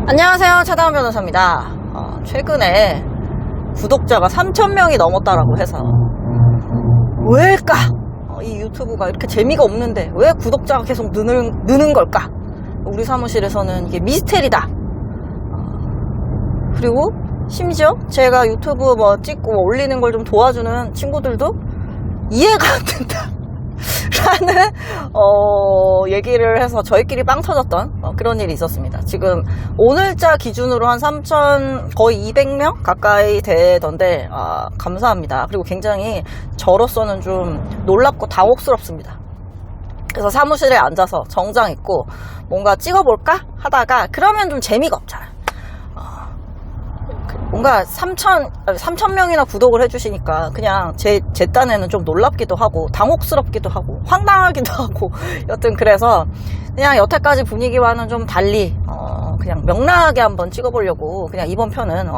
안녕하세요, 차다운 변호사입니다. 최근에 구독자가 3,000명이 넘었다라고 해서 왜일까? 이 유튜브가 이렇게 재미가 없는데 왜 구독자가 계속 느는 걸까? 우리 사무실에서는 이게 미스테리다. 그리고 심지어 제가 유튜브 찍고 올리는 걸 좀 도와주는 친구들도 이해가 안 된다 라는 얘기를 해서 저희끼리 빵 터졌던 그런 일이 있었습니다. 지금 오늘자 기준으로 한 3,000 거의 200명 가까이 되던데 감사합니다. 그리고 굉장히 저로서는 좀 놀랍고 당혹스럽습니다. 그래서 사무실에 앉아서 정장 입고 뭔가 찍어볼까 하다가 그러면 좀 재미가 없잖아. 뭔가 3,000명이나 구독을 해주시니까 그냥 제 딴에는 좀 놀랍기도 하고 당혹스럽기도 하고 황당하기도 하고 여튼 그래서 그냥 여태까지 분위기와는 좀 달리 그냥 명랑하게 한번 찍어보려고 그냥 이번 편은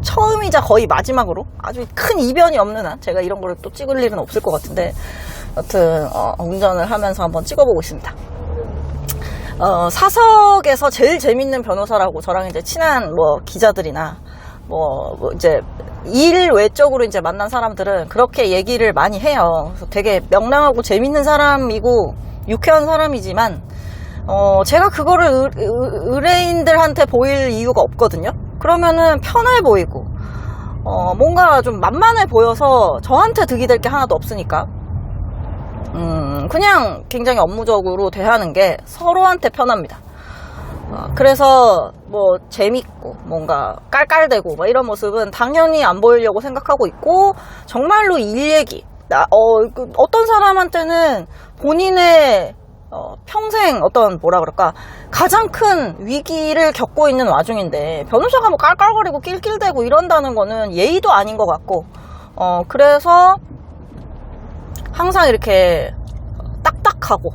처음이자 거의 마지막으로 아주 큰 이변이 없는 한 제가 이런 거를 또 찍을 일은 없을 것 같은데 여튼 운전을 하면서 한번 찍어보고 있습니다. 사석에서 제일 재밌는 변호사라고 저랑 이제 친한 기자들이나 이제 일 외적으로 이제 만난 사람들은 그렇게 얘기를 많이 해요. 그래서 되게 명랑하고 재밌는 사람이고 유쾌한 사람이지만 제가 그거를 의뢰인들한테 보일 이유가 없거든요. 그러면은 편해 보이고 뭔가 좀 만만해 보여서 저한테 득이 될 게 하나도 없으니까 그냥 굉장히 업무적으로 대하는 게 서로한테 편합니다. 그래서 재밌고 뭔가 깔깔대고 이런 모습은 당연히 안 보이려고 생각하고 있고 정말로 일 얘기 어떤 사람한테는 본인의 평생 가장 큰 위기를 겪고 있는 와중인데 변호사가 깔깔거리고 낄낄대고 이런다는 거는 예의도 아닌 것 같고 그래서 항상 이렇게 딱딱하고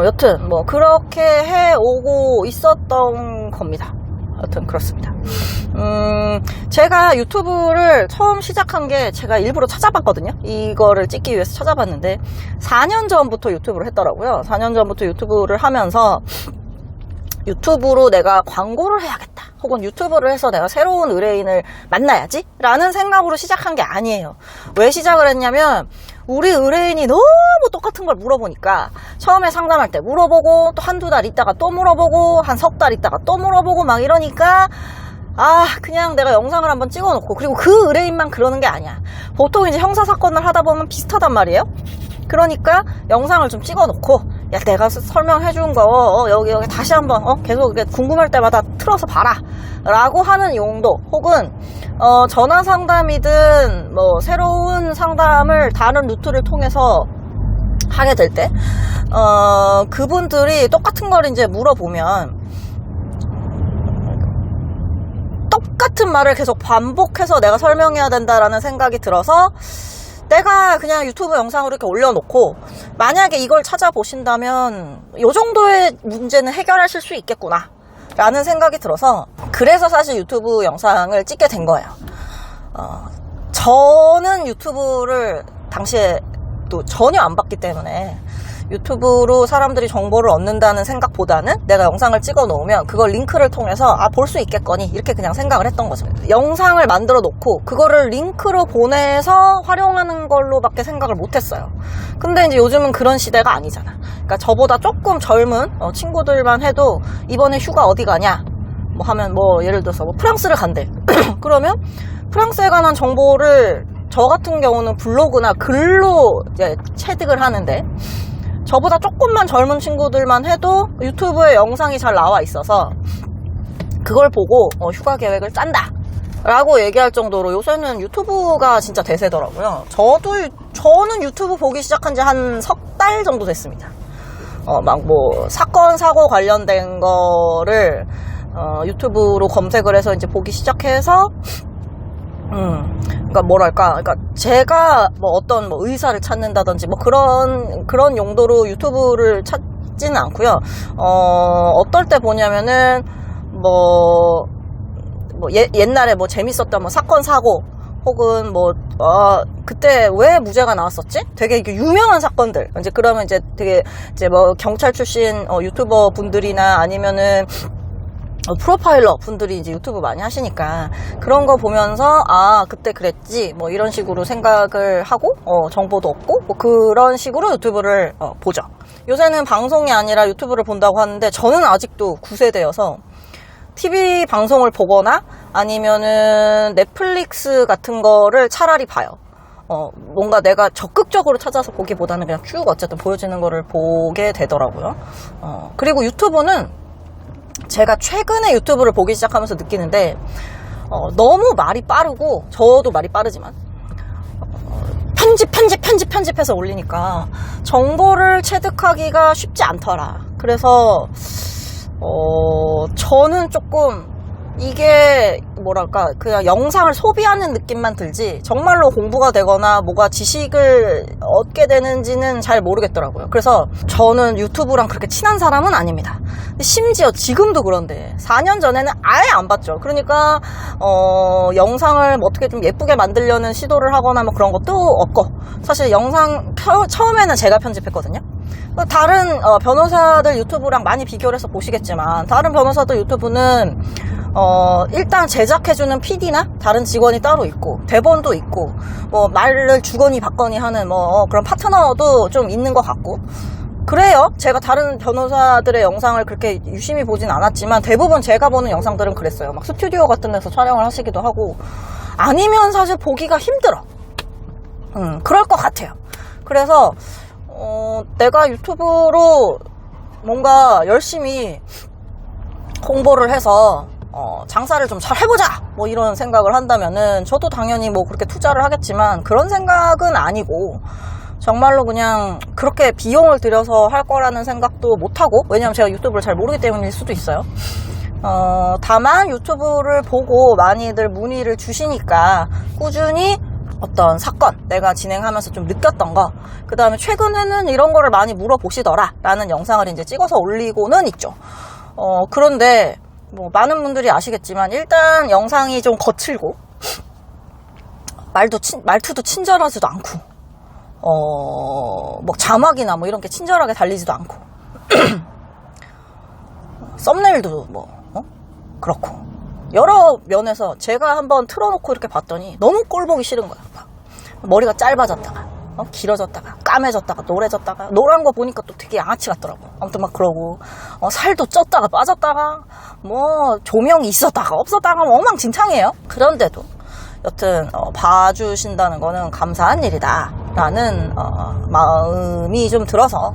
여튼 그렇게 해오고 있었던 겁니다. 여튼 그렇습니다. 제가 유튜브를 처음 시작한 게 제가 일부러 찾아봤거든요. 이거를 찍기 위해서 찾아봤는데 4년 전부터 유튜브를 했더라고요. 4년 전부터 유튜브를 하면서 유튜브로 내가 광고를 해야겠다 혹은 유튜브를 해서 내가 새로운 의뢰인을 만나야지 라는 생각으로 시작한 게 아니에요. 왜 시작을 했냐면 우리 의뢰인이 너무 똑같은 걸 물어보니까 처음에 상담할 때 물어보고 또 한두 달 있다가 또 물어보고 한 석 달 있다가 또 물어보고 이러니까 그냥 내가 영상을 한번 찍어놓고 그리고 그 의뢰인만 그러는 게 아니야. 보통 이제 형사사건을 하다 보면 비슷하단 말이에요. 그러니까 영상을 좀 찍어놓고 야 내가 설명해준 거 여기 다시 한번 계속 궁금할 때마다 틀어서 봐라 라고 하는 용도 혹은 전화 상담이든 새로운 상담을 다른 루트를 통해서 하게 될 때 그분들이 똑같은 걸 이제 물어보면 똑같은 말을 계속 반복해서 내가 설명해야 된다라는 생각이 들어서 내가 그냥 유튜브 영상으로 이렇게 올려놓고 만약에 이걸 찾아보신다면 이 정도의 문제는 해결하실 수 있겠구나 라는 생각이 들어서 그래서 사실 유튜브 영상을 찍게 된 거예요. 저는 유튜브를 당시에 또 전혀 안 봤기 때문에 유튜브로 사람들이 정보를 얻는다는 생각보다는 내가 영상을 찍어 놓으면 그걸 링크를 통해서 볼 수 있겠거니 이렇게 그냥 생각을 했던 거죠. 영상을 만들어 놓고 그거를 링크로 보내서 활용하는 걸로밖에 생각을 못 했어요. 근데 이제 요즘은 그런 시대가 아니잖아. 그러니까 저보다 조금 젊은 친구들만 해도 이번에 휴가 어디 가냐 하면 예를 들어서 프랑스를 간대. 그러면 프랑스에 관한 정보를 저 같은 경우는 블로그나 글로 이제 체득을 하는데 저보다 조금만 젊은 친구들만 해도 유튜브에 영상이 잘 나와 있어서 그걸 보고 휴가 계획을 짠다 라고 얘기할 정도로 요새는 유튜브가 진짜 대세더라고요. 저는 유튜브 보기 시작한 지 한 석 달 정도 됐습니다. 사건 사고 관련된 거를 유튜브로 검색을 해서 이제 보기 시작해서 그러니까 제가 어떤 의사를 찾는다든지 그런 용도로 유튜브를 찾지는 않고요. 어떨 때 보냐면은 옛날에 재밌었던 사건 사고 혹은 뭐 그때 왜 무죄가 나왔었지? 되게 유명한 사건들. 이제 그러면 이제 되게 이제 뭐 경찰 출신 유튜버 분들이나 아니면은 프로파일러 분들이 이제 유튜브 많이 하시니까 그런 거 보면서 그때 그랬지 뭐 이런 식으로 생각을 하고 정보도 얻고 뭐 그런 식으로 유튜브를 보죠. 요새는 방송이 아니라 유튜브를 본다고 하는데 저는 아직도 9세대여서 TV 방송을 보거나 아니면은 넷플릭스 같은 거를 차라리 봐요. 뭔가 내가 적극적으로 찾아서 보기보다는 그냥 쭉 어쨌든 보여지는 거를 보게 되더라고요. 그리고 유튜브는 제가 최근에 유튜브를 보기 시작하면서 느끼는데 너무 말이 빠르고 저도 말이 빠르지만 편집해서 올리니까 정보를 체득하기가 쉽지 않더라. 그래서 저는 조금 이게 뭐랄까 그냥 영상을 소비하는 느낌만 들지 정말로 공부가 되거나 뭐가 지식을 얻게 되는지는 잘 모르겠더라고요. 그래서 저는 유튜브랑 그렇게 친한 사람은 아닙니다. 심지어 지금도 그런데 4년 전에는 아예 안 봤죠. 그러니까 영상을 뭐 어떻게 좀 예쁘게 만들려는 시도를 하거나 뭐 그런 것도 없고 사실 영상 처음에는 제가 편집했거든요. 다른 변호사들 유튜브랑 많이 비교를 해서 보시겠지만 다른 변호사들 유튜브는 일단 제작해주는 PD나 다른 직원이 따로 있고 대본도 있고 뭐 말을 주거니 받거니 하는 뭐 그런 파트너도 좀 있는 것 같고 그래요. 제가 다른 변호사들의 영상을 그렇게 유심히 보진 않았지만 대부분 제가 보는 영상들은 그랬어요. 막 스튜디오 같은 데서 촬영을 하시기도 하고 아니면 사실 보기가 힘들어. 그럴 것 같아요. 그래서 내가 유튜브로 뭔가 열심히 홍보를 해서 장사를 좀 잘 해보자 뭐 이런 생각을 한다면은 저도 당연히 뭐 그렇게 투자를 하겠지만 그런 생각은 아니고 정말로 그냥 그렇게 비용을 들여서 할 거라는 생각도 못하고 왜냐면 제가 유튜브를 잘 모르기 때문일 수도 있어요. 다만 유튜브를 보고 많이들 문의를 주시니까 꾸준히 어떤 사건 내가 진행하면서 좀 느꼈던 거 그 다음에 최근에는 이런 거를 많이 물어보시더라 라는 영상을 이제 찍어서 올리고는 있죠. 그런데 뭐 많은 분들이 아시겠지만 일단 영상이 좀 거칠고 말투도 친절하지도 않고 뭐 자막이나 뭐 이런 게 친절하게 달리지도 않고 썸네일도 뭐 그렇고 여러 면에서 제가 한번 틀어놓고 이렇게 봤더니 너무 꼴보기 싫은 거야. 막 머리가 짧아졌다가 길어졌다가 까매졌다가 노래졌다가 노란 거 보니까 또 되게 양아치 같더라고. 아무튼 막 그러고 살도 쪘다가 빠졌다가 뭐 조명이 있었다가 없었다가 뭐 엉망진창이에요. 그런데도 여튼 봐주신다는 거는 감사한 일이다 라는 마음이 좀 들어서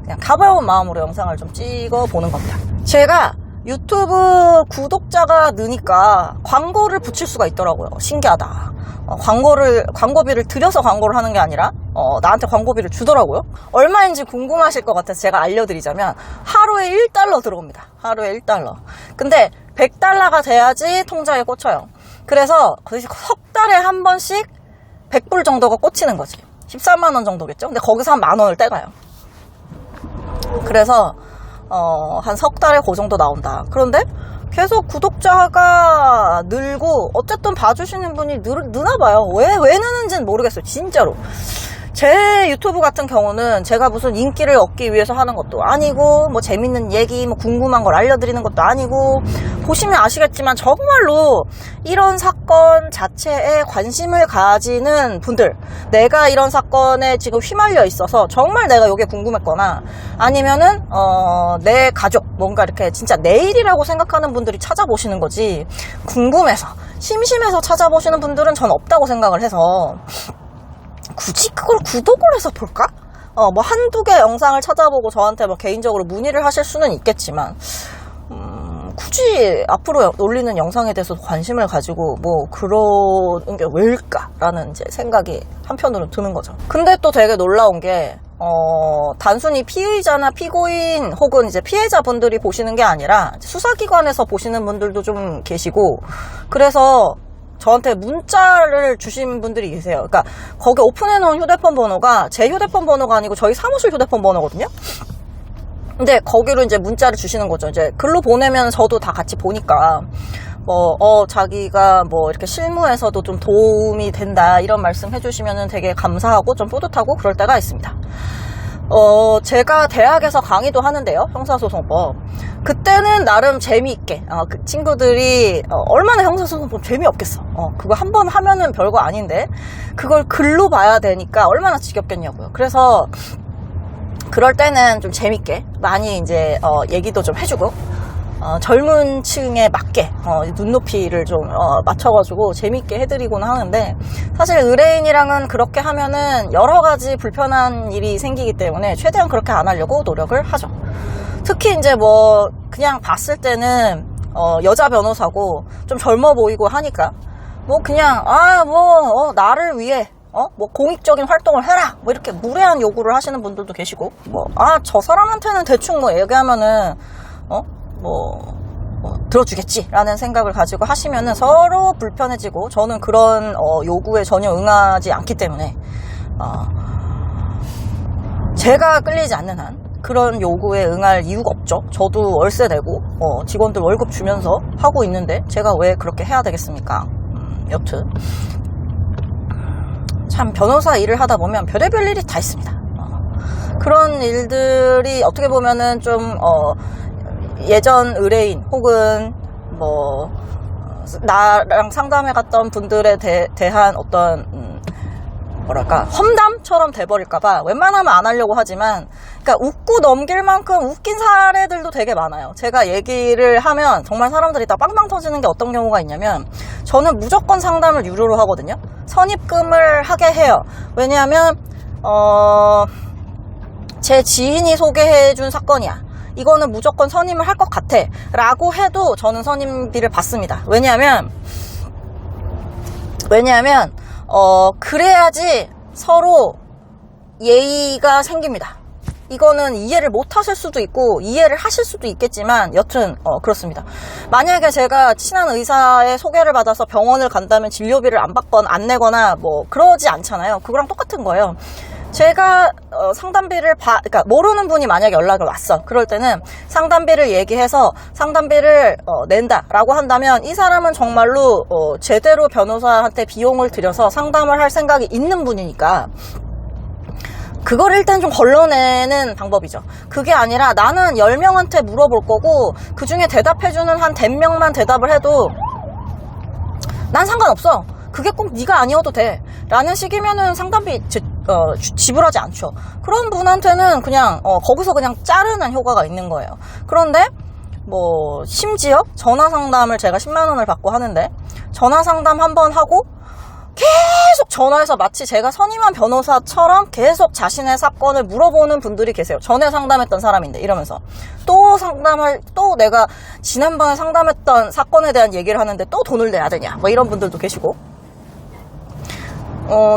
그냥 가벼운 마음으로 영상을 좀 찍어보는 겁니다. 제가 유튜브 구독자가 느니까 광고를 붙일 수가 있더라고요. 신기하다. 광고비를 들여서 광고를 하는 게 아니라 나한테 광고비를 주더라고요. 얼마인지 궁금하실 것 같아서 제가 알려드리자면 하루에 1달러 들어옵니다. 하루에 1달러. 근데 100달러가 돼야지 통장에 꽂혀요. 그래서 석 달에 한 번씩 100불 정도가 꽂히는 거지. 13만 원 정도겠죠. 근데 거기서 한 만 원을 떼가요. 그래서 한 석 달에 그 정도 나온다. 그런데 계속 구독자가 늘고 어쨌든 봐주시는 분이 느나 봐요. 왜 느는지는 모르겠어요. 진짜로. 제 유튜브 같은 경우는 제가 무슨 인기를 얻기 위해서 하는 것도 아니고 뭐 재밌는 얘기 뭐 궁금한 걸 알려드리는 것도 아니고 보시면 아시겠지만 정말로 이런 사건 자체에 관심을 가지는 분들 내가 이런 사건에 지금 휘말려 있어서 정말 내가 이게 궁금했거나 아니면은 내 가족 뭔가 이렇게 진짜 내 일이라고 생각하는 분들이 찾아보시는 거지 궁금해서 심심해서 찾아보시는 분들은 전 없다고 생각을 해서 굳이 그걸 구독을 해서 볼까? 뭐 한두 개 영상을 찾아보고 저한테 뭐 개인적으로 문의를 하실 수는 있겠지만 굳이 앞으로 올리는 영상에 대해서 관심을 가지고 뭐 그러는 게 왜일까라는 이제 생각이 한편으로 드는 거죠. 근데 또 되게 놀라운 게 단순히 피의자나 피고인 혹은 이제 피해자분들이 보시는 게 아니라 수사기관에서 보시는 분들도 좀 계시고 그래서 저한테 문자를 주신 분들이 계세요. 그러니까 거기 오픈해놓은 휴대폰 번호가 제 휴대폰 번호가 아니고 저희 사무실 휴대폰 번호거든요. 근데 거기로 이제 문자를 주시는 거죠. 이제 글로 보내면 저도 다 같이 보니까 자기가 뭐 이렇게 실무에서도 좀 도움이 된다 이런 말씀 해주시면 되게 감사하고 좀 뿌듯하고 그럴 때가 있습니다. 제가 대학에서 강의도 하는데요, 형사소송법. 그때는 나름 재미있게, 그 친구들이, 얼마나 형사소송법 재미없겠어. 그거 한 번 하면은 별거 아닌데, 그걸 글로 봐야 되니까 얼마나 지겹겠냐고요. 그래서, 그럴 때는 좀 재밌게, 많이 이제, 얘기도 좀 해주고, 젊은 층에 맞게 눈높이를 좀 맞춰가지고 재밌게 해드리곤 하는데, 사실 의뢰인이랑은 그렇게 하면은 여러 가지 불편한 일이 생기기 때문에 최대한 그렇게 안 하려고 노력을 하죠. 특히 이제 뭐 그냥 봤을 때는 여자 변호사고 좀 젊어 보이고 하니까 뭐 그냥 나를 위해 뭐 공익적인 활동을 해라 뭐 이렇게 무례한 요구를 하시는 분들도 계시고, 뭐 저 사람한테는 대충 뭐 얘기하면은 들어주겠지 라는 생각을 가지고 하시면은 서로 불편해지고, 저는 그런 요구에 전혀 응하지 않기 때문에 제가 끌리지 않는 한 그런 요구에 응할 이유가 없죠. 저도 월세 내고 직원들 월급 주면서 하고 있는데 제가 왜 그렇게 해야 되겠습니까? 여튼 참 변호사 일을 하다 보면 별의별 일이 다 있습니다. 그런 일들이 어떻게 보면은 좀 예전 의뢰인 혹은 뭐 나랑 상담해 갔던 분들에 대한 어떤 험담처럼 돼버릴까봐 웬만하면 안 하려고 하지만, 그러니까 웃고 넘길 만큼 웃긴 사례들도 되게 많아요. 제가 얘기를 하면 정말 사람들이 다 빵빵 터지는 게 어떤 경우가 있냐면, 저는 무조건 상담을 유료로 하거든요. 선입금을 하게 해요. 왜냐하면 제 지인이 소개해준 사건이야, 이거는 무조건 선임을 할 것 같아 라고 해도 저는 선임비를 받습니다. 왜냐하면 그래야지 서로 예의가 생깁니다. 이거는 이해를 못 하실 수도 있고 이해를 하실 수도 있겠지만 여튼 그렇습니다. 만약에 제가 친한 의사의 소개를 받아서 병원을 간다면 진료비를 안 받거나 안 내거나 뭐 그러지 않잖아요. 그거랑 똑같은 거예요. 제가 상담비를 그러니까 모르는 분이 만약에 연락을 왔어. 그럴 때는 상담비를 얘기해서 상담비를 낸다라고 한다면 이 사람은 정말로 제대로 변호사한테 비용을 들여서 상담을 할 생각이 있는 분이니까 그걸 일단 좀 걸러내는 방법이죠. 그게 아니라 나는 10명한테 물어볼 거고 그 중에 대답해주는 한 100명만 대답을 해도 난 상관없어, 그게 꼭 네가 아니어도 돼 라는 식이면은 상담비 지불하지 않죠. 그런 분한테는 그냥 거기서 그냥 자르는 효과가 있는 거예요. 그런데 뭐 심지어 전화 상담을 제가 10만 원을 받고 하는데, 전화 상담 한번 하고 계속 전화해서 마치 제가 선임한 변호사처럼 계속 자신의 사건을 물어보는 분들이 계세요. 전에 상담했던 사람인데 이러면서 또 내가 지난번에 상담했던 사건에 대한 얘기를 하는데 또 돈을 내야 되냐 뭐 이런 분들도 계시고,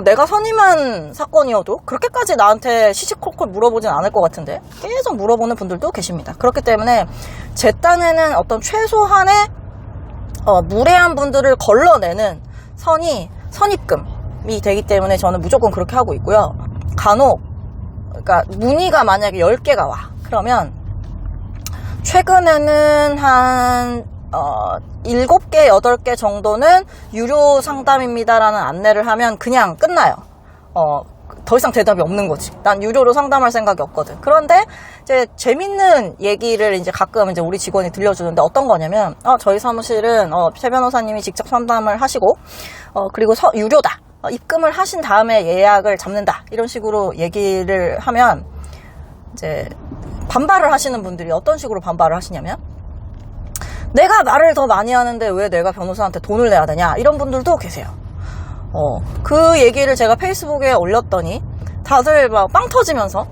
내가 선임한 사건이어도 그렇게까지 나한테 시시콜콜 물어보진 않을 것 같은데 계속 물어보는 분들도 계십니다. 그렇기 때문에 제 딴에는 어떤 최소한의 무례한 분들을 걸러내는 선입금이 되기 때문에 저는 무조건 그렇게 하고 있고요. 간혹 그러니까 문의가 만약에 10개가 와, 그러면 최근에는 한 7개, 8개 정도는 유료 상담입니다라는 안내를 하면 그냥 끝나요. 더 이상 대답이 없는 거지. 난 유료로 상담할 생각이 없거든. 그런데 이제 재밌는 얘기를 이제 가끔 이제 우리 직원이 들려주는데 어떤 거냐면, 저희 사무실은 최 변호사님이 직접 상담을 하시고, 그리고 유료다. 입금을 하신 다음에 예약을 잡는다. 이런 식으로 얘기를 하면 이제 반발을 하시는 분들이 어떤 식으로 반발을 하시냐면, 내가 말을 더 많이 하는데 왜 내가 변호사한테 돈을 내야 되냐 이런 분들도 계세요. 그 얘기를 제가 페이스북에 올렸더니 다들 막 빵 터지면서,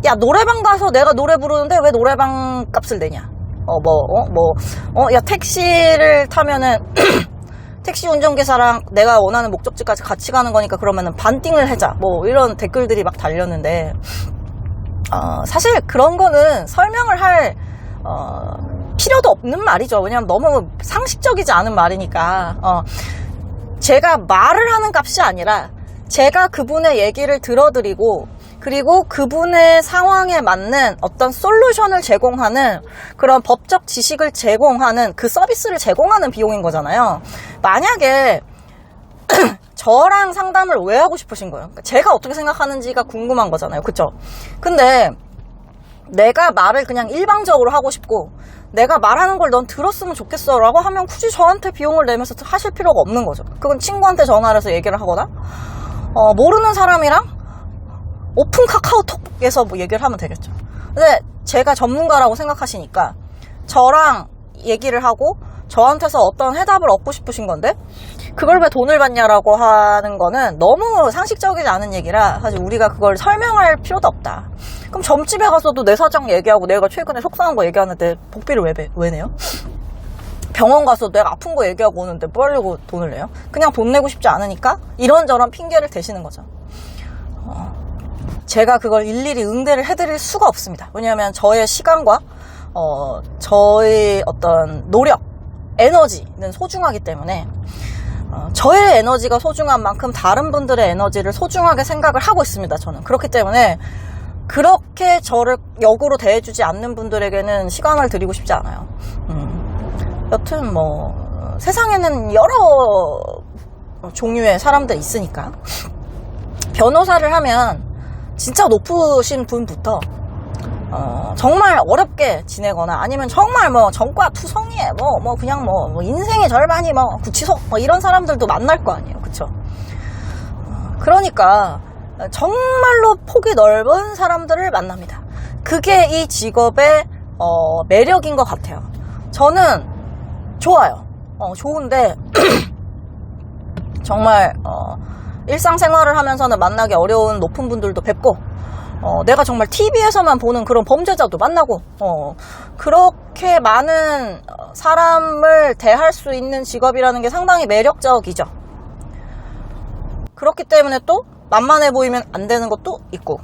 야 노래방 가서 내가 노래 부르는데 왜 노래방 값을 내냐, 야 택시를 타면은 택시 운전기사랑 내가 원하는 목적지까지 같이 가는 거니까 그러면은 반띵을 해자 뭐 이런 댓글들이 막 달렸는데, 사실 그런 거는 설명을 할 필요도 없는 말이죠. 왜냐면 너무 상식적이지 않은 말이니까. 제가 말을 하는 값이 아니라 제가 그분의 얘기를 들어드리고 그리고 그분의 상황에 맞는 어떤 솔루션을 제공하는 그런 법적 지식을 제공하는 그 서비스를 제공하는 비용인 거잖아요. 만약에 저랑 상담을 왜 하고 싶으신 거예요? 그러니까 제가 어떻게 생각하는지가 궁금한 거잖아요. 그쵸? 근데 내가 말을 그냥 일방적으로 하고 싶고 내가 말하는 걸 넌 들었으면 좋겠어 라고 하면 굳이 저한테 비용을 내면서 하실 필요가 없는 거죠. 그건 친구한테 전화를 해서 얘기를 하거나 모르는 사람이랑 오픈 카카오톡에서 뭐 얘기를 하면 되겠죠. 근데 제가 전문가라고 생각하시니까 저랑 얘기를 하고 저한테서 어떤 해답을 얻고 싶으신 건데 그걸 왜 돈을 받냐라고 하는 거는 너무 상식적이지 않은 얘기라 사실 우리가 그걸 설명할 필요도 없다. 그럼 점집에 가서도 내 사정 얘기하고 내가 최근에 속상한 거 얘기하는데 복비를 왜 내요? 병원 가서 내가 아픈 거 얘기하고 오는데 뭐 하려고 돈을 내요? 그냥 돈 내고 싶지 않으니까 이런저런 핑계를 대시는 거죠. 제가 그걸 일일이 응대를 해드릴 수가 없습니다. 왜냐하면 저의 시간과 저의 어떤 노력, 에너지는 소중하기 때문에 저의 에너지가 소중한 만큼 다른 분들의 에너지를 소중하게 생각을 하고 있습니다. 저는 그렇기 때문에 그렇게 저를 역으로 대해주지 않는 분들에게는 시간을 드리고 싶지 않아요. 여튼 뭐 세상에는 여러 종류의 사람들 있으니까 변호사를 하면 진짜 높으신 분부터 정말 어렵게 지내거나 아니면 정말 뭐 전과 투성이에 뭐 그냥 뭐 인생의 절반이 뭐 구치소 뭐 이런 사람들도 만날 거 아니에요. 그쵸? 그러니까 정말로 폭이 넓은 사람들을 만납니다. 그게 이 직업의 매력인 것 같아요. 저는 좋아요. 좋은데 정말 일상생활을 하면서는 만나기 어려운 높은 분들도 뵙고 내가 정말 TV에서만 보는 그런 범죄자도 만나고 그렇게 많은 사람을 대할 수 있는 직업이라는 게 상당히 매력적이죠. 그렇기 때문에 또 만만해 보이면 안 되는 것도 있고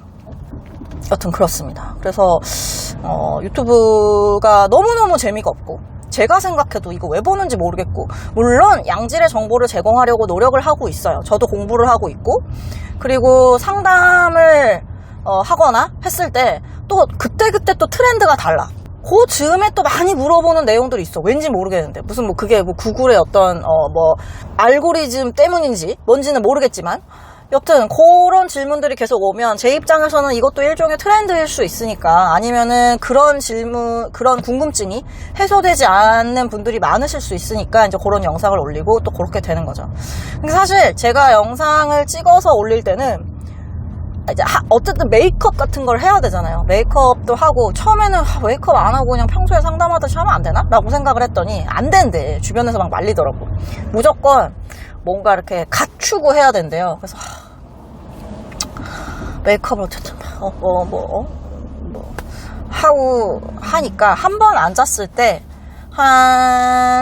여튼 그렇습니다. 그래서 유튜브가 너무너무 재미가 없고 제가 생각해도 이거 왜 보는지 모르겠고 물론 양질의 정보를 제공하려고 노력을 하고 있어요. 저도 공부를 하고 있고 그리고 상담을 하거나 했을 때 또 그때 또 트렌드가 달라. 그 즈음에 또 많이 물어보는 내용들이 있어. 왠지 모르겠는데 무슨 뭐 그게 뭐 구글의 어떤 뭐 알고리즘 때문인지 뭔지는 모르겠지만 여튼 그런 질문들이 계속 오면 제 입장에서는 이것도 일종의 트렌드일 수 있으니까 아니면은 그런 질문 그런 궁금증이 해소되지 않는 분들이 많으실 수 있으니까 이제 그런 영상을 올리고 또 그렇게 되는 거죠. 근데 사실 제가 영상을 찍어서 올릴 때는 이제 어쨌든 메이크업 같은 걸 해야 되잖아요. 메이크업도 하고 처음에는 메이크업 안 하고 그냥 평소에 상담하듯이 하면 안 되나? 라고 생각을 했더니 안 된대. 주변에서 막 말리더라고. 무조건 뭔가 이렇게 갖추고 해야 된대요. 그래서 메이크업을 어쨌든 하고 하니까 한 번 앉았을 때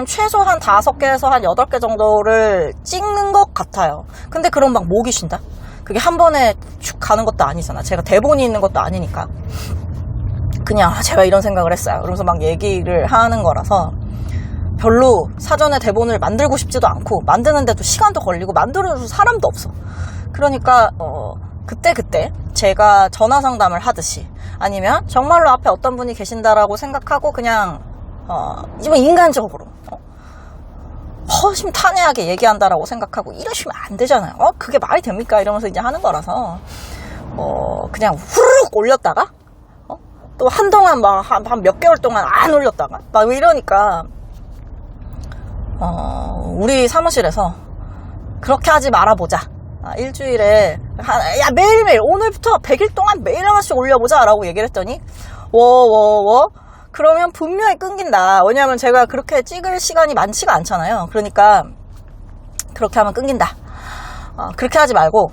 최소 한 5개에서 한 8개 정도를 찍는 것 같아요. 근데 그럼 막 목이 쉰다? 그게 한 번에 쭉 가는 것도 아니잖아. 제가 대본이 있는 것도 아니니까. 그냥 제가 이런 생각을 했어요. 그러면서 막 얘기를 하는 거라서 별로 사전에 대본을 만들고 싶지도 않고 만드는데도 시간도 걸리고 만들어줄 사람도 없어. 그러니까 그때 제가 전화 상담을 하듯이 아니면 정말로 앞에 어떤 분이 계신다라고 생각하고 그냥 이건 인간적으로 허심탄회하게 얘기한다라고 생각하고 이러시면 안 되잖아요. 그게 말이 됩니까? 이러면서 이제 하는 거라서 그냥 후루룩 올렸다가 또 한동안 막 한 몇 개월 동안 안 올렸다가 막 이러니까 우리 사무실에서 그렇게 하지 말아보자. 일주일에 야 매일매일 오늘부터 100일 동안 매일 하나씩 올려보자 라고 얘기를 했더니 그러면 분명히 끊긴다. 왜냐하면 제가 그렇게 찍을 시간이 많지가 않잖아요. 그러니까 그렇게 하면 끊긴다. 그렇게 하지 말고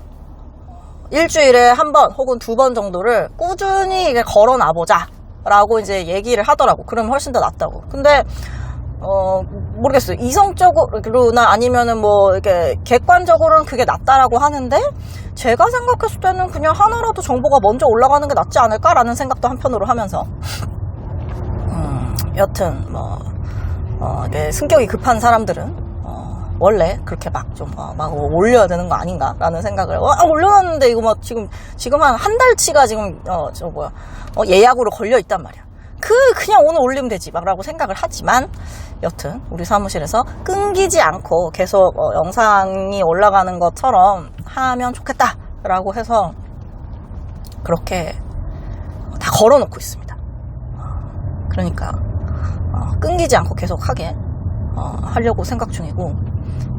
일주일에 한 번 혹은 2번 정도를 꾸준히 걸어놔보자 라고 이제 얘기를 하더라고. 그러면 훨씬 더 낫다고. 근데 모르겠어요. 이성적으로나 아니면은 뭐 이렇게 객관적으로는 그게 낫다라고 하는데 제가 생각했을 때는 그냥 하나라도 정보가 먼저 올라가는 게 낫지 않을까라는 생각도 한편으로 하면서 여튼 이게 승격이 급한 사람들은 원래 그렇게 막 올려야 되는 거 아닌가라는 생각을 올려놨는데 이거 막 지금 한 달치가 지금 예약으로 걸려 있단 말이야. 그냥 오늘 올리면 되지 막라고 생각을 하지만 여튼 우리 사무실에서 끊기지 않고 계속 영상이 올라가는 것처럼 하면 좋겠다라고 해서 그렇게 다 걸어놓고 있습니다. 그러니까 끊기지 않고 계속 하게 하려고 생각 중이고,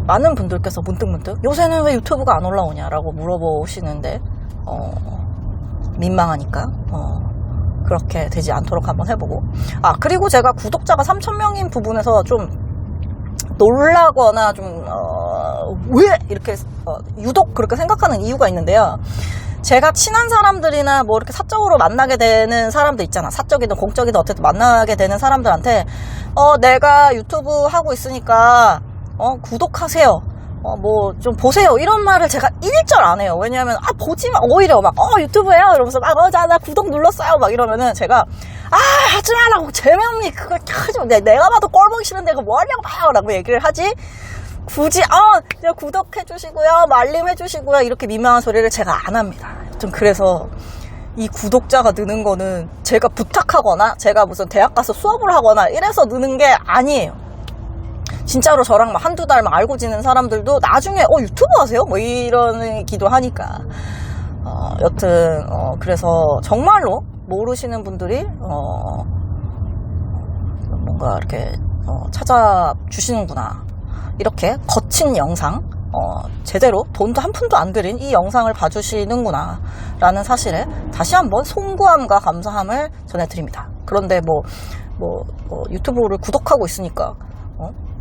많은 분들께서 문득문득 요새는 왜 유튜브가 안 올라오냐라고 물어보시는데 민망하니까 그렇게 되지 않도록 한번 해보고, 그리고 제가 구독자가 3,000명인 부분에서 좀 놀라거나 왜 이렇게 유독 그렇게 생각하는 이유가 있는데요. 제가 친한 사람들이나 뭐 이렇게 사적으로 만나게 되는 사람들 있잖아. 사적이든 공적이든 어쨌든 만나게 되는 사람들한테 내가 유튜브 하고 있으니까 구독하세요. 뭐 좀 보세요. 이런 말을 제가 일절 안 해요. 왜냐하면 보지 마. 오히려 막 유튜브예요 이러면서 나 구독 눌렀어요 막 이러면은 제가 하지 말라고, 재미없니 그걸 하지 마. 내가 봐도 꼴보기 싫은데 이거 뭐 하려고 봐요 라고 얘기를 하지, 굳이 구독해 주시고요, 알림해 주시고요 이렇게 민망한 소리를 제가 안 합니다. 좀 그래서 이 구독자가 느는 거는 제가 부탁하거나 제가 무슨 대학 가서 수업을 하거나 이래서 느는 게 아니에요. 진짜로 저랑 막 한두 달 알고 지낸 사람들도 나중에 유튜브 하세요? 뭐 이러기도 하니까. 여튼 그래서 정말로 모르시는 분들이 뭔가 이렇게 찾아주시는구나, 이렇게 거친 영상, 제대로 돈도 한 푼도 안 들인 이 영상을 봐주시는구나 라는 사실에 다시 한번 송구함과 감사함을 전해드립니다. 그런데 유튜브를 구독하고 있으니까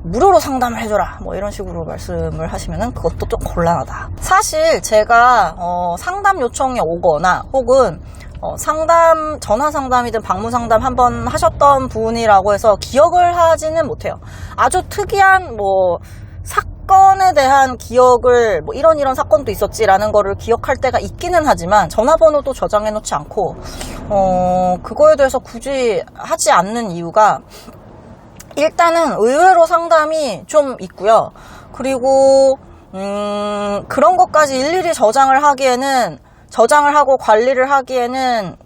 무료로 상담을 해줘라 뭐 이런 식으로 말씀을 하시면은 그것도 좀 곤란하다. 사실 제가 상담 요청이 오거나 혹은 전화 상담이든 방문 상담 한번 하셨던 분이라고 해서 기억을 하지는 못해요. 아주 특이한 사건에 대한 기억을 이런 사건도 있었지라는 거를 기억할 때가 있기는 하지만 전화번호도 저장해 놓지 않고 그거에 대해서 굳이 하지 않는 이유가, 일단은 의외로 상담이 좀 있고요. 그리고 그런 것까지 일일이 저장을 하고 관리를 하기에는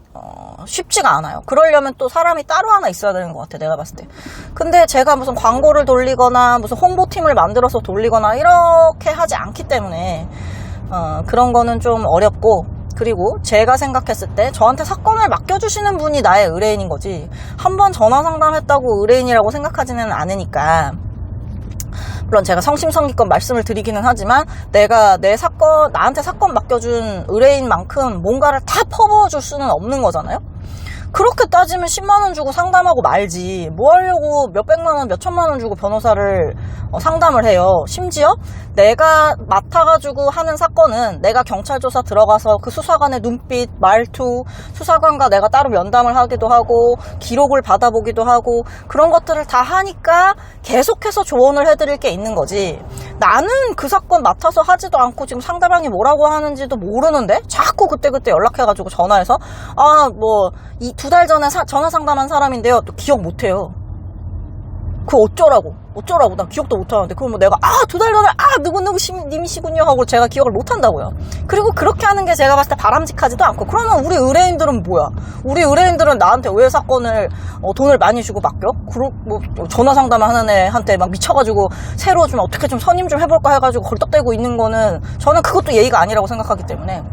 쉽지가 않아요. 그러려면 또 사람이 따로 하나 있어야 되는 것 같아, 내가 봤을 때. 근데 제가 무슨 광고를 돌리거나 무슨 홍보팀을 만들어서 돌리거나 이렇게 하지 않기 때문에 그런 거는 좀 어렵고, 그리고 제가 생각했을 때 저한테 사건을 맡겨주시는 분이 나의 의뢰인인 거지, 한번 전화 상담했다고 의뢰인이라고 생각하지는 않으니까. 물론 제가 성심성의껏 말씀을 드리기는 하지만 내가 나한테 사건 맡겨준 의뢰인만큼 뭔가를 다 퍼부어줄 수는 없는 거잖아요. 그렇게 따지면 10만원 주고 상담하고 말지 뭐 하려고 몇백만원 몇천만원 주고 변호사를 상담을 해요. 심지어 내가 맡아가지고 하는 사건은 내가 경찰 조사 들어가서 그 수사관의 눈빛, 말투, 수사관과 내가 따로 면담을 하기도 하고 기록을 받아보기도 하고 그런 것들을 다 하니까 계속해서 조언을 해드릴 게 있는 거지, 나는 그 사건 맡아서 하지도 않고 지금 상대방이 뭐라고 하는지도 모르는데 자꾸 그때그때 연락해가지고 전화해서 이 2달 전에 전화 상담한 사람인데요 또 기억 못해요. 그 어쩌라고 나 기억도 못하는데, 그럼 내가 2달 전에 누구 님이시군요 하고 제가 기억을 못한다고요. 그리고 그렇게 하는 게 제가 봤을 때 바람직하지도 않고, 그러면 우리 의뢰인들은 뭐야? 우리 의뢰인들은 나한테 왜 사건을 돈을 많이 주고 맡겨? 전화 상담하는 애한테 막 미쳐가지고 새로 좀 어떻게 좀 선임 좀 해볼까 해가지고 걸떡대고 있는 거는 저는 그것도 예의가 아니라고 생각하기 때문에,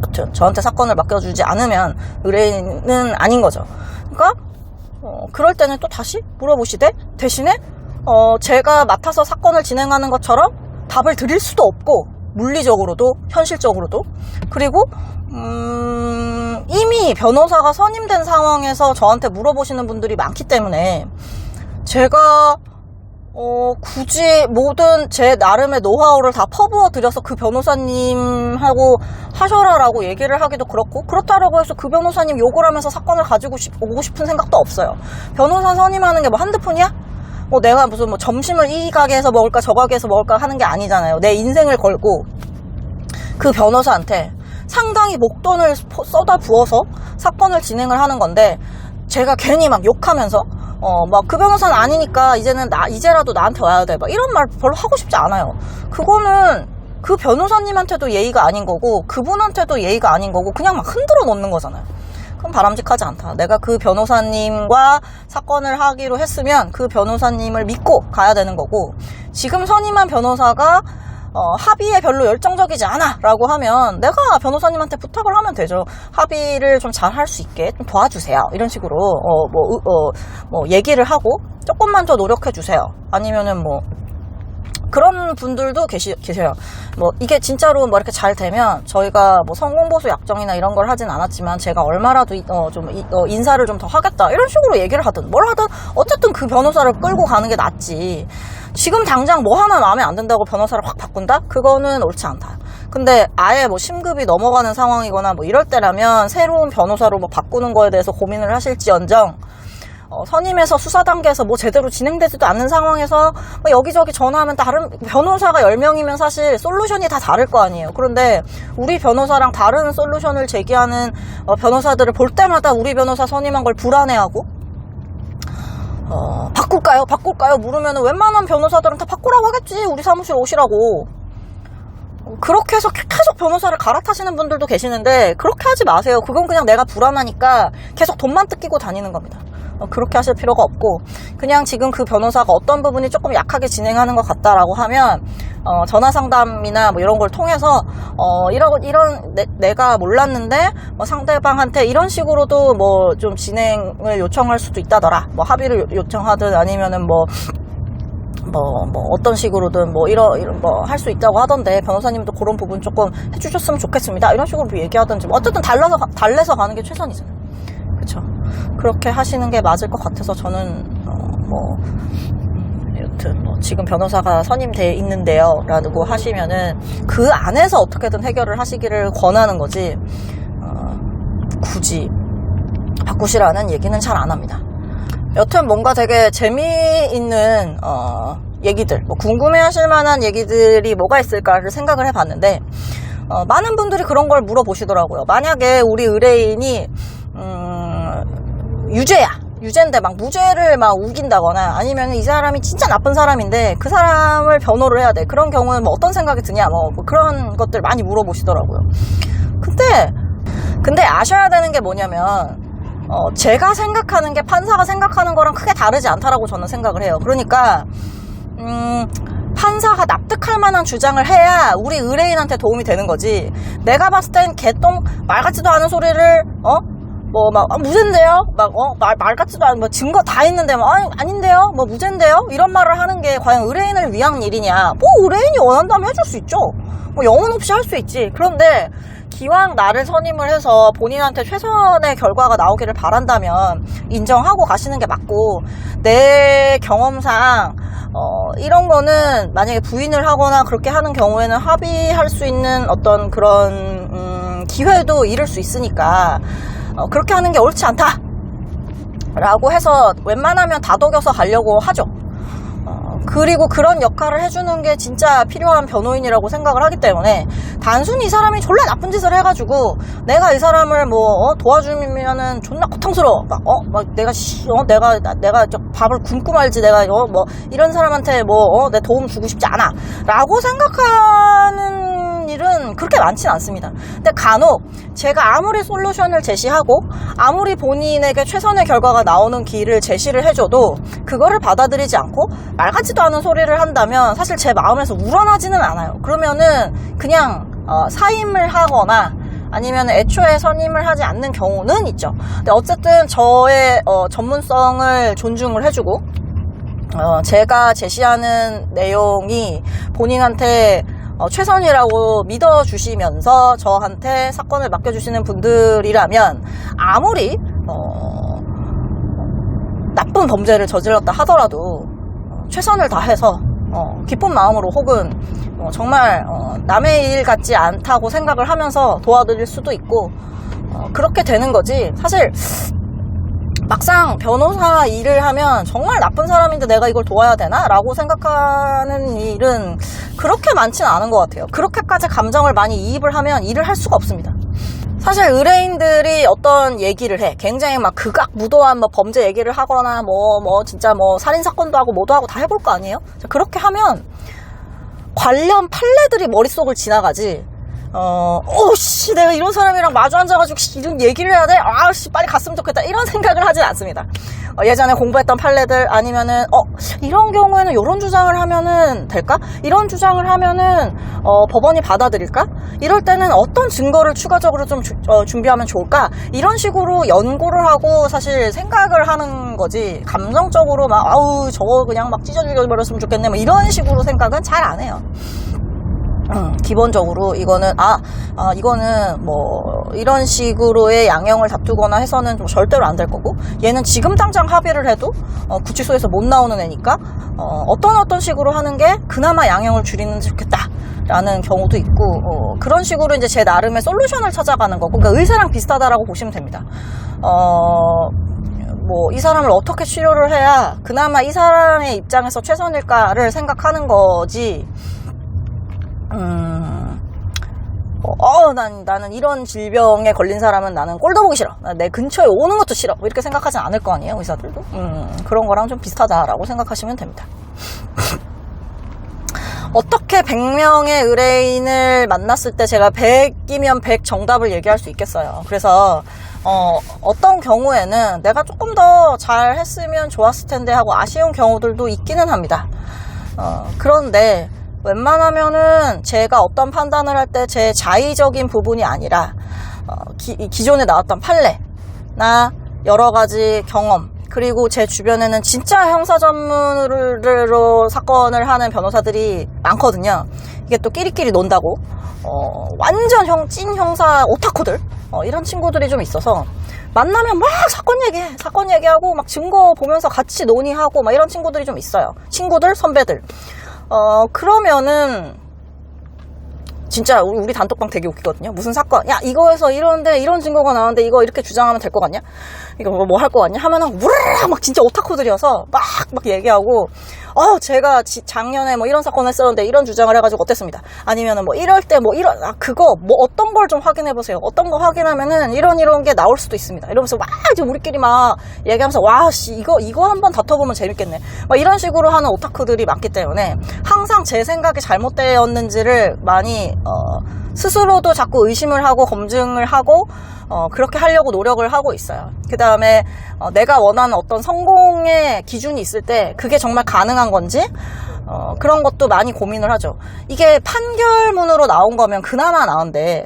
그렇죠, 저한테 사건을 맡겨주지 않으면 의뢰인은 아닌 거죠. 그러니까 그럴 때는 또 다시 물어보시되, 대신에 제가 맡아서 사건을 진행하는 것처럼 답을 드릴 수도 없고, 물리적으로도 현실적으로도. 그리고 이미 변호사가 선임된 상황에서 저한테 물어보시는 분들이 많기 때문에 제가 굳이 모든 제 나름의 노하우를 다 퍼부어 드려서 그 변호사님하고 하셔라라고 얘기를 하기도 그렇고, 그렇다라고 해서 그 변호사님 욕을 하면서 사건을 가지고 오고 싶은 생각도 없어요. 변호사 선임하는 게 한두 푼이야? 내가 무슨 점심을 이 가게에서 먹을까 저 가게에서 먹을까 하는 게 아니잖아요. 내 인생을 걸고 그 변호사한테 상당히 목돈을 쏟아 부어서 사건을 진행을 하는 건데, 제가 괜히 막 욕하면서 막 그 변호사는 아니니까 이제라도 나한테 와야 돼. 막 이런 말 별로 하고 싶지 않아요. 그거는 그 변호사님한테도 예의가 아닌 거고, 그분한테도 예의가 아닌 거고, 그냥 막 흔들어 놓는 거잖아요. 그럼 바람직하지 않다. 내가 그 변호사님과 사건을 하기로 했으면 그 변호사님을 믿고 가야 되는 거고, 지금 선임한 변호사가 합의에 별로 열정적이지 않아 라고 하면 내가 변호사님한테 부탁을 하면 되죠. 합의를 좀 잘 할 수 있게 좀 도와주세요. 이런 식으로 얘기를 하고 조금만 더 노력해 주세요. 아니면은 그런 분들도 계셔요. 이게 진짜로 이렇게 잘 되면 저희가 성공보수 약정이나 이런 걸 하진 않았지만 제가 얼마라도 인사를 좀 더 하겠다 이런 식으로 얘기를 하든 뭘 하든 어쨌든 그 변호사를 끌고 가는 게 낫지. 지금 당장 하나 마음에 안 든다고 변호사를 확 바꾼다? 그거는 옳지 않다. 근데 아예 심급이 넘어가는 상황이거나 이럴 때라면 새로운 변호사로 바꾸는 거에 대해서 고민을 하실지언정, 선임해서 수사 단계에서 제대로 진행되지도 않는 상황에서 여기저기 전화하면 다른 변호사가 10명이면 사실 솔루션이 다 다를 거 아니에요. 그런데 우리 변호사랑 다른 솔루션을 제기하는 변호사들을 볼 때마다 우리 변호사 선임한 걸 불안해하고 바꿀까요? 물으면 웬만한 변호사들은 다 바꾸라고 하겠지. 우리 사무실 오시라고. 그렇게 해서 계속 변호사를 갈아타시는 분들도 계시는데 그렇게 하지 마세요. 그건 그냥 내가 불안하니까 계속 돈만 뜯기고 다니는 겁니다. 그렇게 하실 필요가 없고, 그냥 지금 그 변호사가 어떤 부분이 조금 약하게 진행하는 것 같다라고 하면 전화 상담이나 이런 걸 통해서 내가 몰랐는데 상대방한테 이런 식으로도 좀 진행을 요청할 수도 있다더라. 합의를 요청하든 아니면은 어떤 식으로든 할 수 있다고 하던데 변호사님도 그런 부분 조금 해주셨으면 좋겠습니다. 이런 식으로 얘기하든지 어쨌든 달래서 가는 게 최선이잖아요. 그쵸? 그렇게 하시는 게 맞을 것 같아서 저는 여튼 지금 변호사가 선임돼 있는데요 라고 하시면은 그 안에서 어떻게든 해결을 하시기를 권하는 거지, 굳이 바꾸시라는 얘기는 잘 안 합니다. 여튼 뭔가 되게 재미있는 얘기들, 궁금해하실 만한 얘기들이 뭐가 있을까를 생각을 해봤는데, 많은 분들이 그런 걸 물어보시더라고요. 만약에 우리 의뢰인이 유죄인데 무죄를 우긴다거나, 아니면 이 사람이 진짜 나쁜 사람인데 그 사람을 변호를 해야 돼. 그런 경우는 어떤 생각이 드냐, 그런 것들 많이 물어보시더라고요. 근데 아셔야 되는 게 뭐냐면, 제가 생각하는 게 판사가 생각하는 거랑 크게 다르지 않다라고 저는 생각을 해요. 그러니까 판사가 납득할 만한 주장을 해야 우리 의뢰인한테 도움이 되는 거지. 내가 봤을 땐 개똥 말 같지도 않은 소리를 무죄인데요? 말 같지도 않은 증거 다 있는데 아닌데요? 무죄인데요? 이런 말을 하는 게 과연 의뢰인을 위한 일이냐? 의뢰인이 원한다면 해줄 수 있죠. 영혼 없이 할 수 있지. 그런데 기왕 나를 선임을 해서 본인한테 최선의 결과가 나오기를 바란다면 인정하고 가시는 게 맞고, 내 경험상 이런 거는 만약에 부인을 하거나 그렇게 하는 경우에는 합의할 수 있는 어떤 그런 기회도 잃을 수 있으니까 그렇게 하는 게 옳지 않다 라고 해서 웬만하면 다독여서 가려고 하죠. 그리고 그런 역할을 해주는 게 진짜 필요한 변호인이라고 생각을 하기 때문에, 단순히 이 사람이 졸라 나쁜 짓을 해가지고 내가 이 사람을 도와주면은 존나 고통스러워. 내가 저 밥을 굶고 말지, 내가 이런 사람한테 내 도움 주고 싶지 않아 라고 생각하는 일은 그렇게 많진 않습니다. 근데 간혹 제가 아무리 솔루션을 제시하고 아무리 본인에게 최선의 결과가 나오는 길을 제시를 해줘도 그거를 받아들이지 않고 말 같지도 않은 소리를 한다면 사실 제 마음에서 우러나지는 않아요. 그러면은 그냥 사임을 하거나 아니면 애초에 선임을 하지 않는 경우는 있죠. 근데 어쨌든 저의 전문성을 존중을 해주고 제가 제시하는 내용이 본인한테 최선이라고 믿어주시면서 저한테 사건을 맡겨주시는 분들이라면, 아무리 나쁜 범죄를 저질렀다 하더라도 최선을 다해서 기쁜 마음으로, 혹은 정말 남의 일 같지 않다고 생각을 하면서 도와드릴 수도 있고, 그렇게 되는 거지. 사실 막상 변호사 일을 하면 정말 나쁜 사람인데 내가 이걸 도와야 되나? 라고 생각하는 일은 그렇게 많지는 않은 것 같아요. 그렇게까지 감정을 많이 이입을 하면 일을 할 수가 없습니다. 사실 의뢰인들이 어떤 얘기를 해. 굉장히 막 극악무도한 뭐 범죄 얘기를 하거나 진짜 뭐 살인사건도 하고 뭐도 하고 다 해볼 거 아니에요? 그렇게 하면 관련 판례들이 머릿속을 지나가지. 씨, 내가 이런 사람이랑 마주 앉아가지고 이런 얘기를 해야 돼? 씨, 빨리 갔으면 좋겠다. 이런 생각을 하진 않습니다. 예전에 공부했던 판례들 아니면은, 이런 경우에는 이런 주장을 하면은 될까? 이런 주장을 하면은, 법원이 받아들일까? 이럴 때는 어떤 증거를 추가적으로 좀 준비하면 좋을까? 이런 식으로 연구를 하고 사실 생각을 하는 거지. 감정적으로 막, 저거 그냥 막 찢어 죽여버렸으면 좋겠네. 뭐 이런 식으로 생각은 잘 안 해요. 기본적으로 이거는 이거는 뭐 이런 식으로의 양형을 다투거나 해서는 좀 절대로 안 될 거고, 얘는 지금 당장 합의를 해도 구치소에서 못 나오는 애니까 어떤 식으로 하는 게 그나마 양형을 줄이는 게 좋겠다 라는 경우도 있고, 그런 식으로 이제 제 나름의 솔루션을 찾아가는 거고, 그러니까 의사랑 비슷하다라고 보시면 됩니다. 뭐 이 사람을 어떻게 치료를 해야 그나마 이 사람의 입장에서 최선일까를 생각하는 거지. 나는 이런 질병에 걸린 사람은 나는 꼴도 보기 싫어. 내 근처에 오는 것도 싫어. 뭐 이렇게 생각하진 않을 거 아니에요, 의사들도. 그런 거랑 좀 비슷하다라고 생각하시면 됩니다. 어떻게 100명의 의뢰인을 만났을 때 제가 100이면 100 정답을 얘기할 수 있겠어요. 그래서 어떤 경우에는 내가 조금 더 잘 했으면 좋았을 텐데 하고 아쉬운 경우들도 있기는 합니다. 그런데 웬만하면은 제가 어떤 판단을 할 때 제 자의적인 부분이 아니라 기존에 나왔던 판례나 여러 가지 경험, 그리고 제 주변에는 진짜 형사 전문으로 사건을 하는 변호사들이 많거든요. 이게 또 끼리끼리 논다고 완전 찐 형사 오타쿠들 이런 친구들이 좀 있어서 만나면 막 사건 얘기하고 막 증거 보면서 같이 논의하고 막 이런 친구들이 좀 있어요. 친구들, 선배들. 그러면은 진짜 우리 단톡방 되게 웃기거든요. 무슨 사건, 야 이거에서 이런데 이런 증거가 나오는데 이거 이렇게 주장하면 될 것 같냐? 이거 뭐 할 것 같냐? 하면은 우르르 막 진짜 오타쿠들이어서 막 얘기하고, 제가 작년에 뭐 이런 사건을 했었는데 이런 주장을 해가지고 어땠습니다. 아니면은 뭐 이럴 때 뭐 그거 뭐 어떤 걸 좀 확인해 보세요. 어떤 거 확인하면은 이런 게 나올 수도 있습니다. 이러면서 막 이제 우리끼리 막 얘기하면서 이거 한번 다퉈보면 재밌겠네. 막 이런 식으로 하는 오타쿠들이 많기 때문에 항상 제 생각이 잘못되었는지를 많이 스스로도 자꾸 의심을 하고 검증을 하고 그렇게 하려고 노력을 하고 있어요. 그 다음에 내가 원하는 어떤 성공의 기준이 있을 때 그게 정말 가능한 건지 그런 것도 많이 고민을 하죠. 이게 판결문으로 나온 거면 그나마 나은데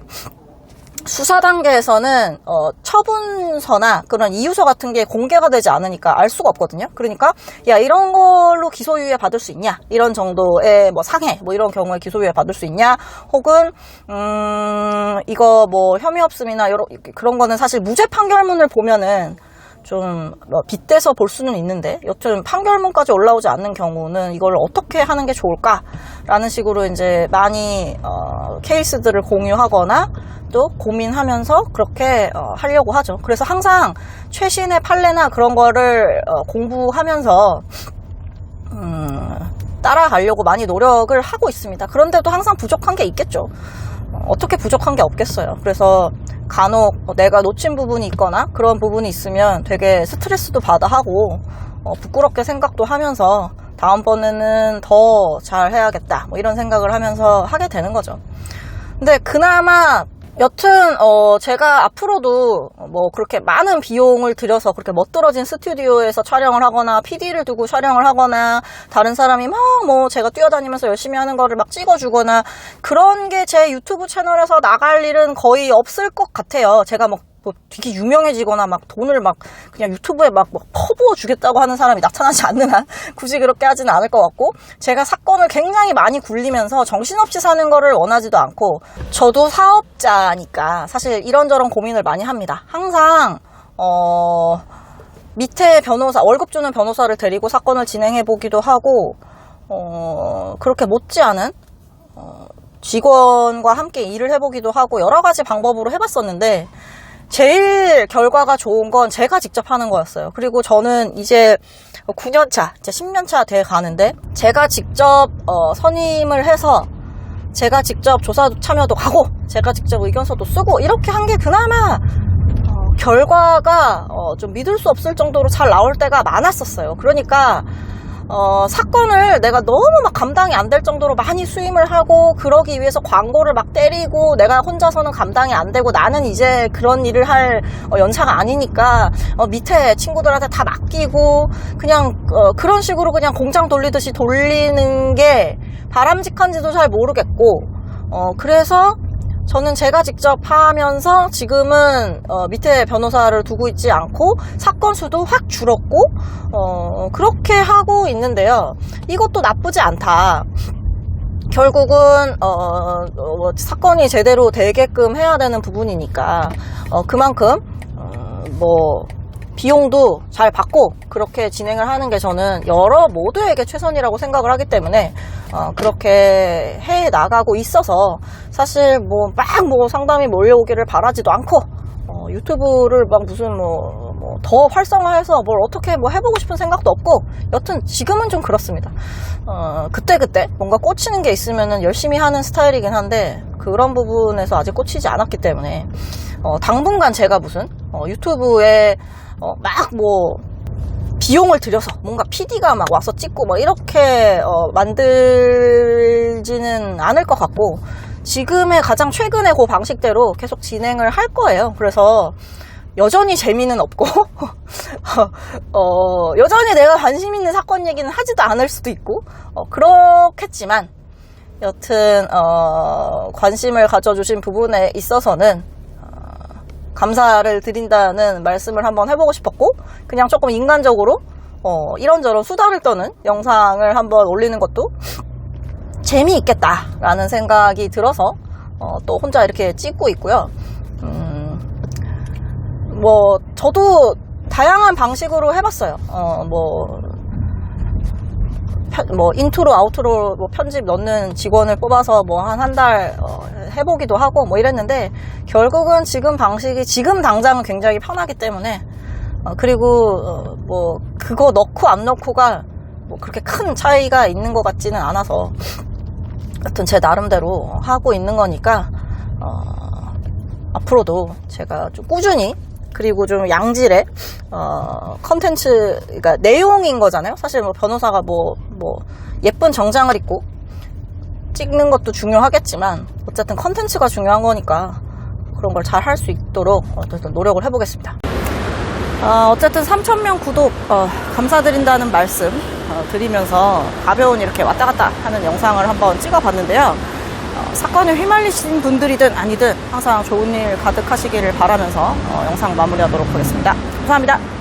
수사 단계에서는 처분서나 그런 이유서 같은 게 공개가 되지 않으니까 알 수가 없거든요. 그러니까 야 이런 걸로 기소유예 받을 수 있냐, 이런 정도의 뭐 상해 뭐 이런 경우에 기소유예 받을 수 있냐, 혹은 이거 뭐 혐의 없음이나 그런 거는 사실 무죄 판결문을 보면은 좀 빗대서 볼 수는 있는데, 여튼 판결문까지 올라오지 않는 경우는 이걸 어떻게 하는 게 좋을까라는 식으로 이제 많이 케이스들을 공유하거나 또 고민하면서 그렇게 하려고 하죠. 그래서 항상 최신의 판례나 그런 거를 공부하면서 따라가려고 많이 노력을 하고 있습니다. 그런데도 항상 부족한 게 있겠죠. 어떻게 부족한 게 없겠어요. 그래서 간혹 내가 놓친 부분이 있거나 그런 부분이 있으면 되게 스트레스도 받아 하고 부끄럽게 생각도 하면서 다음번에는 더 잘 해야겠다 뭐 이런 생각을 하면서 하게 되는 거죠. 근데 그나마 여튼 제가 앞으로도 뭐 그렇게 많은 비용을 들여서 그렇게 멋들어진 스튜디오에서 촬영을 하거나 PD를 두고 촬영을 하거나 다른 사람이 막 뭐 제가 뛰어다니면서 열심히 하는 거를 막 찍어주거나 그런 게 제 유튜브 채널에서 나갈 일은 거의 없을 것 같아요. 제가 뭐 되게 유명해지거나 막 돈을 막 그냥 유튜브에 막 퍼부어 주겠다고 하는 사람이 나타나지 않는 한 굳이 그렇게 하지는 않을 것 같고, 제가 사건을 굉장히 많이 굴리면서 정신없이 사는 거를 원하지도 않고, 저도 사업자니까 사실 이런저런 고민을 많이 합니다. 항상 밑에 변호사, 월급 주는 변호사를 데리고 사건을 진행해 보기도 하고, 그렇게 못지않은 직원과 함께 일을 해보기도 하고 여러 가지 방법으로 해봤었는데 제일 결과가 좋은 건 제가 직접 하는 거였어요. 그리고 저는 이제 9년차, 이제 10년차 돼 가는데 제가 직접 선임을 해서 제가 직접 조사 참여도 하고 제가 직접 의견서도 쓰고 이렇게 한 게 그나마 결과가 좀 믿을 수 없을 정도로 잘 나올 때가 많았었어요. 그러니까 사건을 내가 너무 막 감당이 안 될 정도로 많이 수임을 하고 그러기 위해서 광고를 막 때리고 내가 혼자서는 감당이 안 되고 나는 이제 그런 일을 할 연차가 아니니까 밑에 친구들한테 다 맡기고 그냥 그런 식으로 그냥 공장 돌리듯이 돌리는 게 바람직한지도 잘 모르겠고 그래서 저는 제가 직접 하면서 지금은 밑에 변호사를 두고 있지 않고 사건 수도 확 줄었고 그렇게 하고 있는데요. 이것도 나쁘지 않다. 결국은 사건이 제대로 되게끔 해야 되는 부분이니까 그만큼 뭐 비용도 잘 받고 그렇게 진행을 하는 게 저는 여러 모두에게 최선이라고 생각을 하기 때문에 그렇게 해 나가고 있어서 사실 뭐 상담이 몰려오기를 바라지도 않고 유튜브를 막 무슨 더 활성화해서 뭘 어떻게 해보고 싶은 생각도 없고 여튼 지금은 좀 그렇습니다. 그때 뭔가 꽂히는 게 있으면은 열심히 하는 스타일이긴 한데 그런 부분에서 아직 꽂히지 않았기 때문에 당분간 제가 무슨 유튜브에 비용을 들여서 뭔가 PD가 막 와서 찍고 이렇게 만들지는 않을 것 같고 지금의 가장 최근의 그 방식대로 계속 진행을 할 거예요. 그래서 여전히 재미는 없고 여전히 내가 관심 있는 사건 얘기는 하지도 않을 수도 있고 그렇겠지만 여튼 관심을 가져주신 부분에 있어서는 감사를 드린다는 말씀을 한번 해보고 싶었고 그냥 조금 인간적으로 이런저런 수다를 떠는 영상을 한번 올리는 것도 재미있겠다라는 생각이 들어서 또 혼자 이렇게 찍고 있고요. 저도 다양한 방식으로 해봤어요. 인트로 아우트로 편집 넣는 직원을 뽑아서 한 달 해보기도 하고 이랬는데 결국은 지금 방식이 지금 당장은 굉장히 편하기 때문에 그리고 그거 넣고 안 넣고가 그렇게 큰 차이가 있는 것 같지는 않아서 여튼 제 나름대로 하고 있는 거니까 앞으로도 제가 좀 꾸준히 그리고 좀 양질의 컨텐츠 그러니까 내용인 거잖아요. 사실 변호사가 예쁜 정장을 입고 찍는 것도 중요하겠지만 어쨌든 컨텐츠가 중요한 거니까 그런 걸 잘 할 수 있도록 어쨌든 노력을 해보겠습니다. 어쨌든 3,000명 구독 감사드린다는 말씀 드리면서 가벼운 이렇게 왔다 갔다 하는 영상을 한번 찍어봤는데요. 사건에 휘말리신 분들이든 아니든 항상 좋은 일 가득하시기를 바라면서 영상 마무리하도록 하겠습니다. 감사합니다.